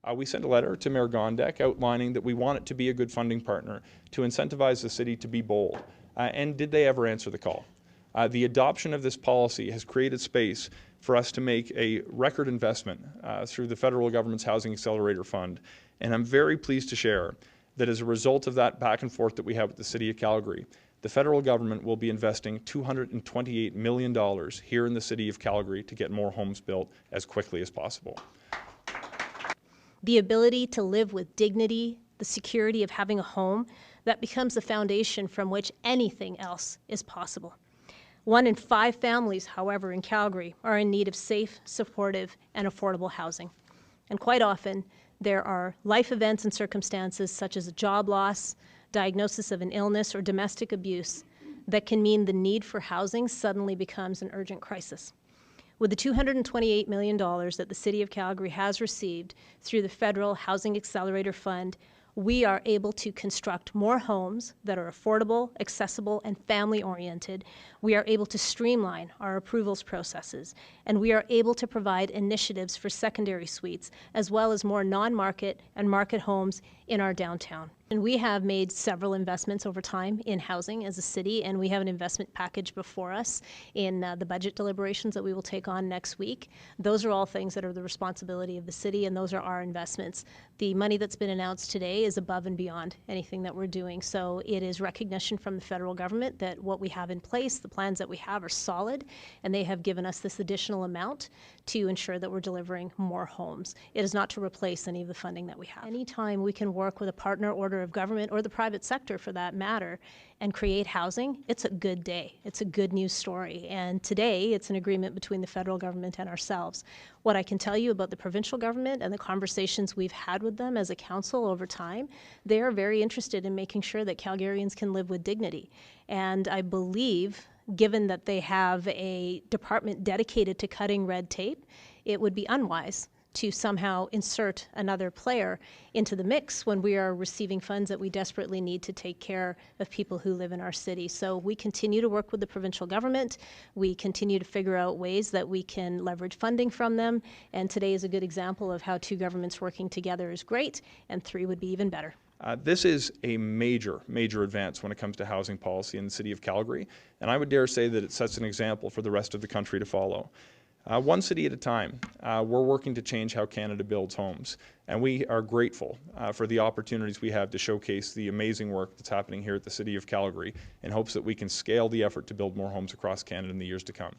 We sent a letter to Mayor Gondek outlining that we want it to be a good funding partner to incentivize the city to be bold. And did they ever answer the call? The adoption of this policy has created space for us to make a record investment through the federal government's Housing Accelerator Fund. And I'm very pleased to share that as a result of that back and forth that we have with the City of Calgary, the federal government will be investing $228 million here in the City of Calgary to get more homes built as quickly as possible. The ability to live with dignity, the security of having a home, that becomes the foundation from which anything else is possible. 1 in 5 families, however, in Calgary are in need of safe, supportive, and affordable housing. And quite often, there are life events and circumstances such as a job loss, diagnosis of an illness, or domestic abuse that can mean the need for housing suddenly becomes an urgent crisis. With the $228 million that the City of Calgary has received through the Federal Housing Accelerator Fund, we are able to construct more homes that are affordable, accessible, and family-oriented. We are able to streamline our approvals processes, and we are able to provide initiatives for secondary suites, as well as more non-market and market homes in our downtown. And we have made several investments over time in housing as a city, and we have an investment package before us in the budget deliberations that we will take on next week. Those are all things that are the responsibility of the city, and those are our investments. The money that's been announced today is above and beyond anything that we're doing. So it is recognition from the federal government that what we have in place, the plans that we have, are solid, and they have given us this additional amount to ensure that we're delivering more homes. It is not to replace any of the funding that we have. Anytime we can work with a partner order of government, or the private sector for that matter, and create housing, it's a good day. It's a good news story. And today, it's an agreement between the federal government and ourselves. What I can tell you about the provincial government and the conversations we've had with them as a council over time, they are very interested in making sure that Calgarians can live with dignity. And I believe, given that they have a department dedicated to cutting red tape, it would be unwise to somehow insert another player into the mix when we are receiving funds that we desperately need to take care of people who live in our city. So we continue to work with the provincial government. We continue to figure out ways that we can leverage funding from them. And today is a good example of how 2 governments working together is great, and 3 would be even better. This is a major advance when it comes to housing policy in the City of Calgary, and I would dare say that it sets an example for the rest of the country to follow. One city at a time, we're working to change how Canada builds homes, and we are grateful for the opportunities we have to showcase the amazing work that's happening here at the City of Calgary in hopes that we can scale the effort to build more homes across Canada in the years to come.